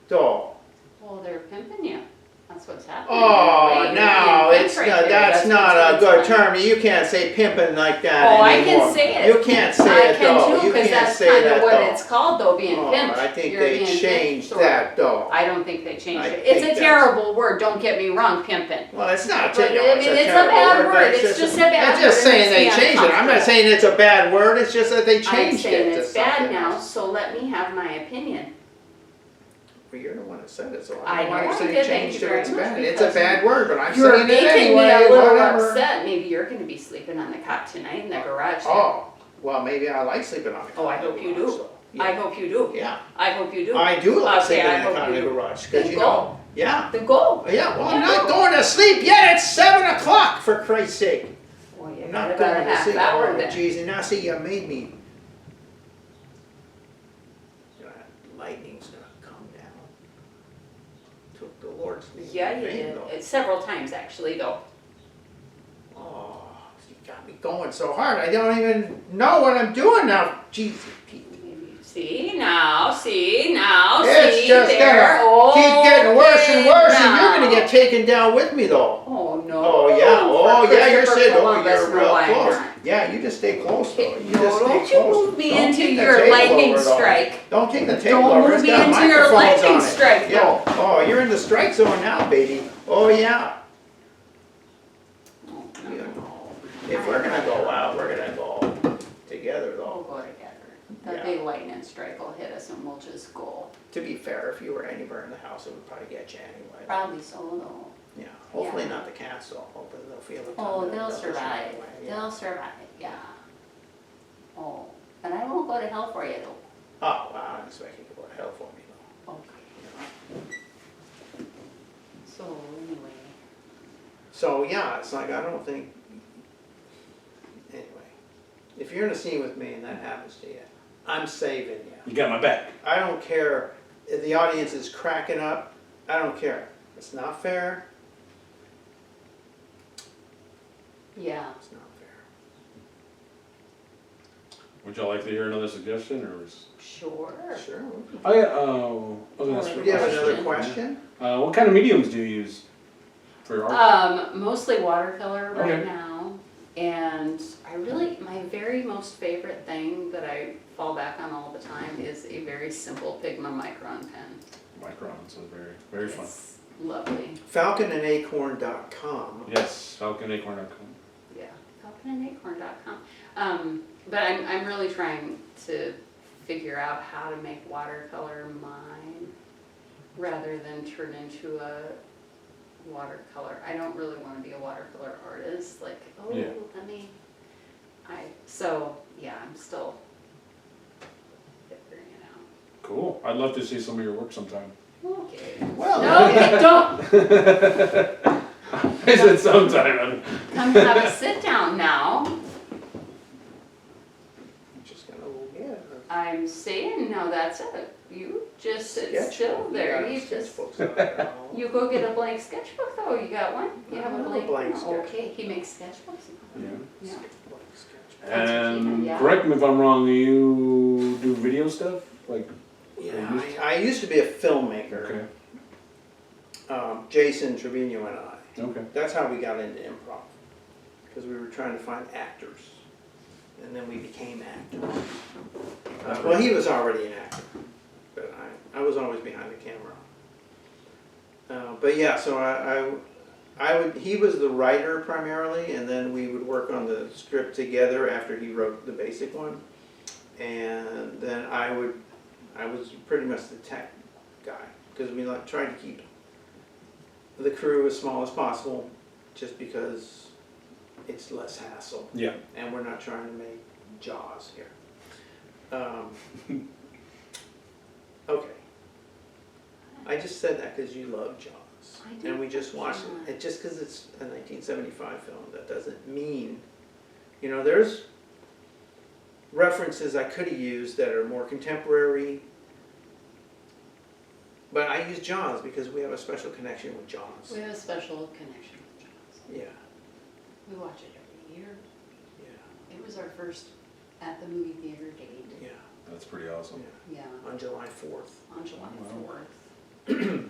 So, Well, they're pimping you. That's what's happening. oh, Wait, no, you're it's right not, there. that's not a what's good going on. term. You can't say pimping like that Oh, I anymore. can say it. You can't say I it can though. too, You because can't that's say kind that of what though. it's called though, being Oh, pimped. I think You're they being changed pimped, or- that though. I don't think they changed I it. think It's a that's- terrible word, don't get me wrong, pimping. Well, it's not. But, no, I mean, it's a terrible bad but word. It's just a bad I'm just word. saying It they makes me changed it. I'm not uncomfortable. saying it's a bad word. It's just that they I'm changed saying it to it's bad something now, else. so let me have my opinion. Well, you're the one that said it, so I I don't know why know you're I saying did, thank changed you it. very It's much, bad. It's a because bad word, but I'm You're saying it making anyway. me a little Whatever. upset. Maybe you're gonna be sleeping on the cot tonight in the garage. Oh, well, maybe I like sleeping on the Oh, I cot in hope the you garage, do. so, I yeah. hope you do. Yeah, I hope you do. I do like Okay, sleeping I in the hope cot in you the do. garage Then because go. yeah. Then go. Yeah, well, I'm Yeah, not go. going to sleep yet. It's 7 o'clock, for Christ's sake. Well, you I'm got not about a going to half sleep. hour Oh, then. geez, and now see, you made me. Lightning's gonna come down. Took the Lord's Yeah, you name, did. though. Several times actually, though. Oh, you got me going so hard. I don't even know what I'm doing now. Jesus, Pete. See now, It's see just there. gonna keep getting worse and worse, and you're gonna now. get taken down with me, though. Oh no. Oh yeah, For you're Christopher sitting. Oh, Columbus, you're no, real I'm close. not. Yeah, you just stay close, though. You No, just stay don't you close. move me Don't into kick the your table lightning over, though. strike. Don't kick the table Don't over. move It's me got into your microphones lightning on it. strike, Yeah. no. Oh, you're in the strike zone now, baby. Oh yeah. Oh, You no. know, if we're gonna go out, we're gonna go together, We'll though. go together. The Yeah. big lightning strike will hit us and we'll just go. To be fair, if you were anywhere in the house, it would probably get you anyway. Probably so though. Yeah. Hopefully Yeah. not the cats, though. Hopefully they'll feel it. Oh, coming and they'll just survive. run away. Yeah. They'll survive, yeah. Oh, but I won't go to hell for you though. Oh, wow, I'm expecting you to go to hell for me, though. Okay. So anyway, So, yeah, it's like, I don't think, anyway, if you're in a scene with me and that happens to you, I'm saving you. You got my back. I don't care if the audience is cracking up, I don't care. It's not fair, yeah. it's not fair. Would y'all like to hear another suggestion, or is... Sure. Sure. Oh, yeah, I was gonna ask Or for a Do you have question. another question? What kind of mediums do you use for art? Mostly watercolor right Okay. now. And I really, my very most favorite thing that I fall back on all the time is a very simple Pigma Micron pen. Micron, so very, very fun. It's lovely. Falconandacorn.com. Yes, falconacorn.com. Yeah, falconandacorn.com. But I'm really trying to figure out how to make watercolor mine rather than turn into a watercolor. I don't really want to be a watercolor artist. Like, oh, Yeah. let me. So yeah, I'm still figuring it out. Cool. I'd love to see some of your work sometime. Okay. Well, No, you don't. I said sometime. Come have a sit down now. just gonna get it. I'm saying, no, that's it. You just sit Sketchbook. still there. You got just, sketchbooks on it now. you go get a blank sketchbook though. You got one? You I have a have a blank? blank one? sketchbook. Okay, he makes sketchbooks. Yeah. Yeah. Blank sketchbook. And Yeah. correct me if I'm wrong, you do video stuff? Like, Yeah, I used to be a filmmaker. okay, Jason Trevino and I. okay. That's how we got into improv. Because we were trying to find actors. And then we became actors. Well, he was already an actor. But I was always behind the camera. But yeah, so he was the writer primarily, and then we would work on the script together after he wrote the basic one. And then I was pretty much the tech guy, because we tried to keep the crew as small as possible, just because it's less hassle. Yeah. And we're not trying to make Jaws here. Okay. I just said that because you love Jaws. I do And we just love watched Jaws. it. Just because it's a 1975 film, that doesn't mean, there's references I could have used that are more contemporary. But I use Jaws because we have a special connection with Jaws. We have a special connection with Jaws. Yeah, We watch it every year. yeah, It was our first at the movie theater date. yeah, That's pretty awesome. yeah. Yeah, On July 4th. on July Wow. 4th.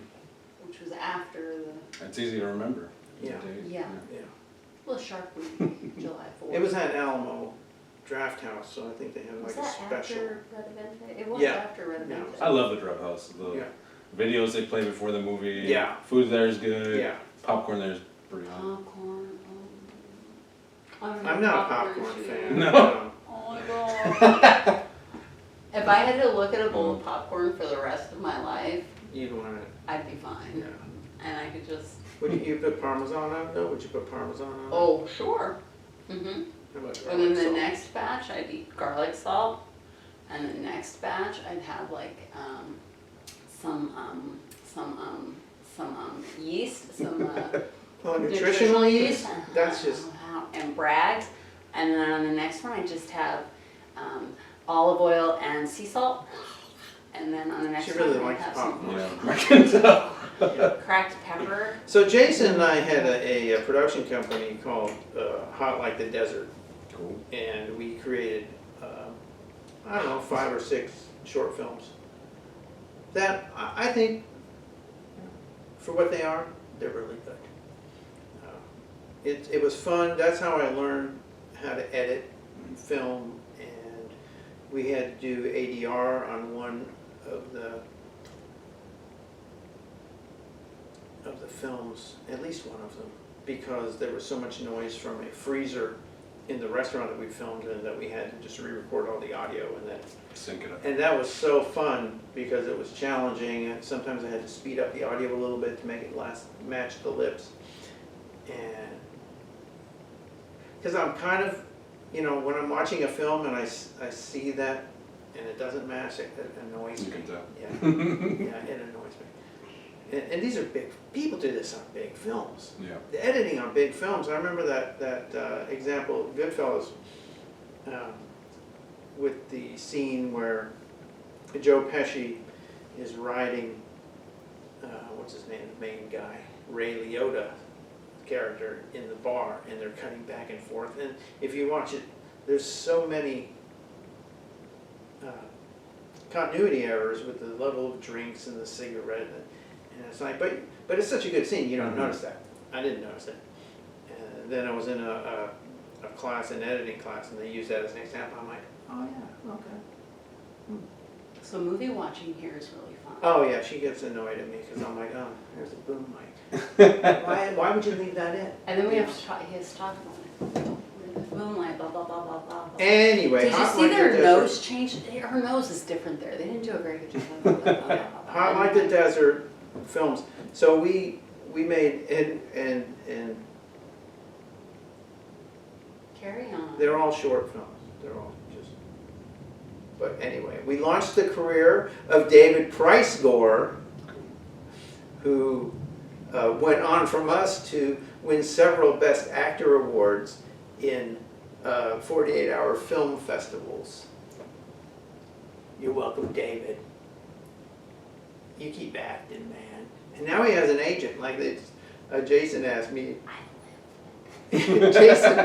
Which was after the, It's easy to remember. the Yeah. date. Yeah. Yeah. well, Shark Week, July 4th. It was at Alamo Draft House, so I think they had Was like a that special. after Red Event? It was Yeah. after Red Yeah. Event. I love the Drug House. The Yeah, videos they play before the movie. Yeah. Food there is good. yeah. Popcorn there is pretty good. Popcorn. I'm not a popcorn too. fan. No. Oh my god. If I had to look at a bowl of popcorn for the rest of my life, You'd want it, I'd be fine. yeah. And I could just, Would you put Parmesan on it though? Would you put Parmesan on it? oh, sure. Mm-hmm. How about And then garlic the salt? next batch, I'd eat garlic salt. And the next batch, I'd have like some yeast, some Oh, nutritional yeast? yeast. That's just, And Bragg's. And then on the next one, I just have olive oil and sea salt. And then on the next she one, really I likes have some popcorn. Yeah, I can tell. cracked pepper. So Jason and I had a production company called Hot Like the Desert. Cool. And we created, I don't know, 5 or 6 short films. That, I think, for what they are, they're really good. It was fun. That's how I learned how to edit film, and we had to do ADR on one of the films, at least one of them, because there was so much noise from a freezer in the restaurant that we filmed in that we had to just re-record all the audio, and then Sync it up. and that was so fun because it was challenging, and sometimes I had to speed up the audio a little bit to make it match the lips. And because I'm kind of, when I'm watching a film and I see that and it doesn't match, it annoys You me. can tell. Yeah, yeah, it annoys me. And these are big, people do this on big films. Yeah. The editing on big films, I remember that example, Goodfellas, with the scene where Joe Pesci is riding, what's his name, the main guy, Ray Liotta character in the bar, and they're cutting back and forth. And if you watch it, there's so many continuity errors with the level of drinks and the cigarette, and it's like, but it's such a good scene, you don't notice that. I didn't notice it. And then I was in a class, an editing class, and they used that as an example. I'm like, oh yeah, okay. So movie watching here is really fun. Oh yeah, she gets annoyed at me because I'm like, oh, there's a boom mic. Why would you leave that in? And then we have to talk, he has to talk about it. Moonlight, blah, blah, blah, blah, blah. Anyway, Did you Hot see Like their the Desert- nose change? Her nose is different there. They didn't do a very good job. Hot Like the Desert films. So we made and Carry on. they're all short films. They're all just. But anyway, we launched the career of David Price Gore, who went on from us to win several Best Actor awards in 48-hour film festivals. You're welcome, David. You keep acting, man. And now he has an agent. Like Jason asked me. Jason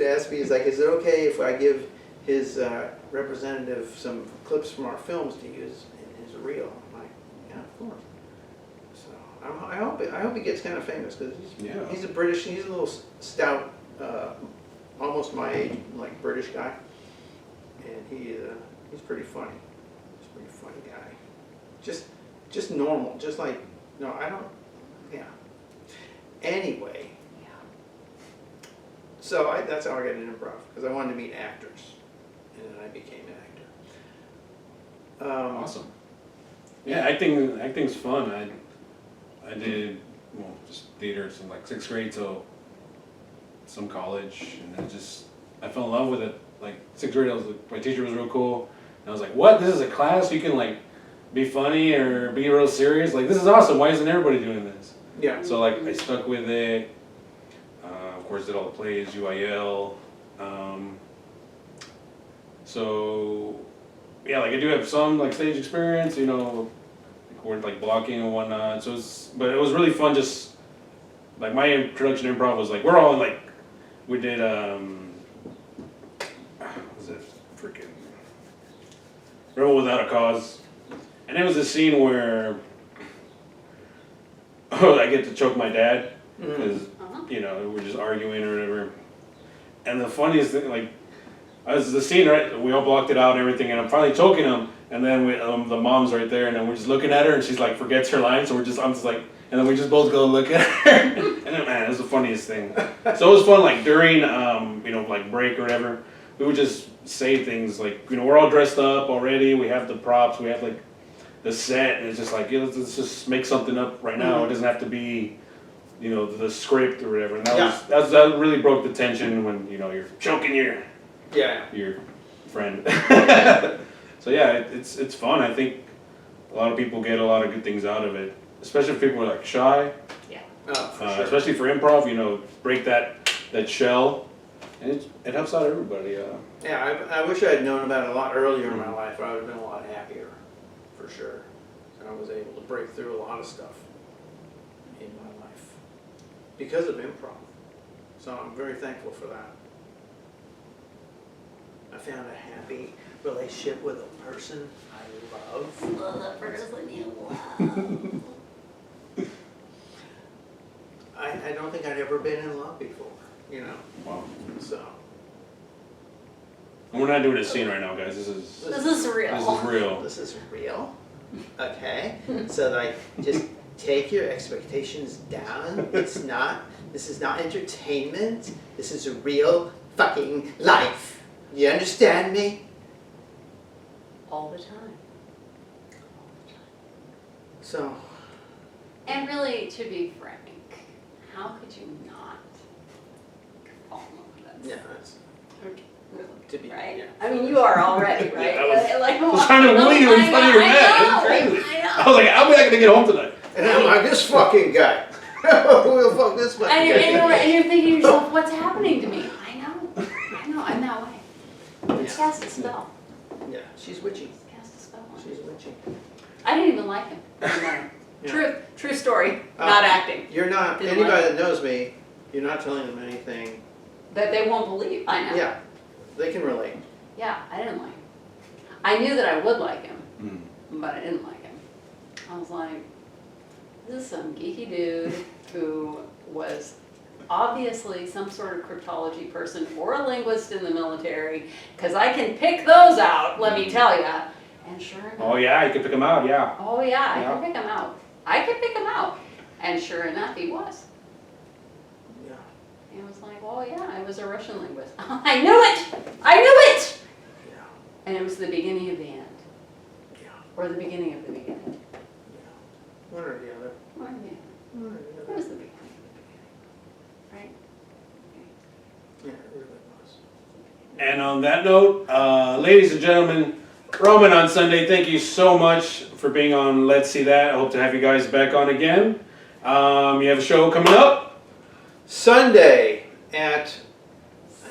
asked me, he's like, is it okay if I give his representative some clips from our films to use in his reel? I'm like, yeah, of course. So I hope he gets kind of famous because he's a little stout, almost my age, like British guy, and he's pretty funny. He's a pretty funny guy. Just normal, just like yeah. Anyway. So that's how I got into improv, because I wanted to meet actors, and then I became an actor. Awesome. Yeah, acting's fun. I did just theater from like 6th grade till some college, and I fell in love with it. Like 6th grade, my teacher was real cool. And I was like, what? This is a class you can like be funny or be real serious? Like, this is awesome. Why isn't everybody doing this? Yeah. So like I stuck with it. Of course, did all the plays, UIL. So yeah, like I do have some like stage experience, with like blocking and whatnot. So but it was really fun. Just like my introduction to improv was like we're all like we did what was it freaking Rebel Without a Cause, and it was a scene where I get to choke my dad because we're just arguing or whatever. And the funniest thing, like, as the scene, right, we all blocked it out and everything, and I'm finally choking him, and then the mom's right there, and then we're just looking at her, and she's like forgets her line, so I'm just like, and then we just both go look at her, and then, man, it was the funniest thing. So it was fun, like during, like break or whatever, we would just say things like, we're all dressed up already, we have the props, we have like the set, and it's just like, let's just make something up right now. It doesn't have to be, the script or whatever. And that really broke the tension when, you're choking your friend. So yeah, it's fun. I think a lot of people get a lot of good things out of it, especially if people are like shy. Yeah. Oh, for sure. Especially for improv, break that shell, and it helps out everybody. Yeah, I wish I had known about it a lot earlier in my life. I would have been a lot happier, for sure. And I was able to break through a lot of stuff in my life because of improv. So I'm very thankful for that. I found a happy relationship with a person I love. Love the person you love. I don't think I'd ever been in love before, Wow. so. And we're not doing a scene right now, guys. This is This is This real. is real. This is real, okay? So like, just take your expectations down. This is not entertainment. This is a real fucking life. You understand me? All the time. So, And really, to be frank, how could you not fall in love with that? yeah, that's, Okay. to be, Right? yeah. I mean, you are already, right? I was trying to woo you in front of your man. I was like, I'll be not gonna get home tonight. And I'm like, this fucking guy. We'll fuck this fucking And guy. you're thinking to yourself, what's happening to me? I know, I'm that way. Cast a spell. Yeah, she's witchy. Cast a spell on She's him. witchy. I didn't even like him. Yeah. True story, not acting. You're not, Didn't anybody like that knows me, you're not telling them anything. That they won't believe, I know. Yeah, they can relate. Yeah, I didn't like him. I knew that I would like him, Mm. but I didn't like him. I was like, this is some geeky dude who was obviously some sort of cryptology person or a linguist in the military, because I can pick those out, let me tell ya. And sure enough. Oh yeah, you can pick them out, yeah. Oh yeah, I Yeah. can pick him out. I can pick him out. And sure enough, he was. Yeah. He was like, oh yeah, I was a Russian linguist. I knew it! I knew it! Yeah. And it was the beginning of the end. Yeah. Or the beginning of the beginning. Yeah. One or the other. Or the end. One or the It other. was the beginning of the beginning. Right? Yeah, it really was. And on that note, ladies and gentlemen, Ramen on Sunday, thank you so much for being on Let's See That. I hope to have you guys back on again. You have a show coming up? Sunday at,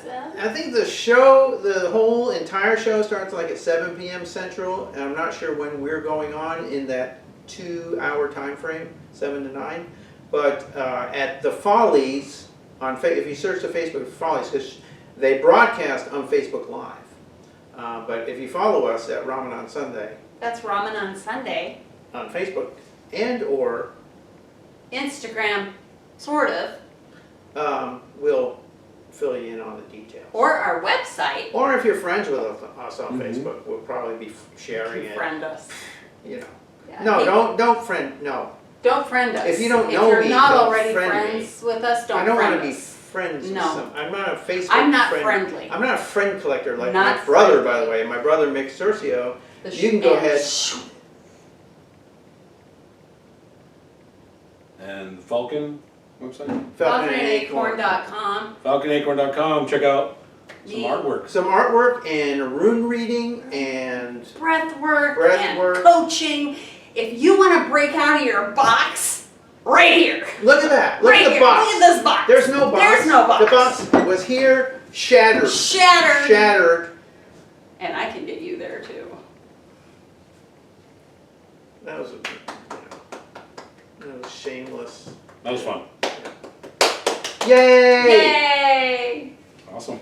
So, I think the whole entire show starts like at 7 p.m. Central, and I'm not sure when we're going on in that 2-hour time frame, 7 to 9. But at the Follies, if you search the Facebook Follies, because they broadcast on Facebook Live. But if you follow us at Ramen on Sunday that's Ramen on Sunday. on Facebook and or Instagram, sort of. we'll fill you in on the details. Or our website. Or if you're friends with us on Mhm. Facebook, we'll probably be sharing it. Friend us. You know. Yeah. No, Hey, don't friend. No, Don't friend us. If you don't know If you're me, not don't already friend friends with us, don't I don't friend want to be us. friends with No. some. I'm not a Facebook. I'm not friend. friendly. I'm not a friend collector like Not my brother, by friendly. the way. My brother Mick Cercio. The You can go and ahead. And the Falcon website? FalconandAcorn.com. FalconAcorn.com. Check out some The- artwork. Some artwork and rune reading and Breath work Breath and work. coaching. If you want to break out of your box, right here. look at that. Look Right at the here. box. Look at this box. There's no box. There's no box. The box was here, shattered. Shattered. Shattered. And I can get you there too. That was shameless. That was fun. Yay! Yay! Awesome.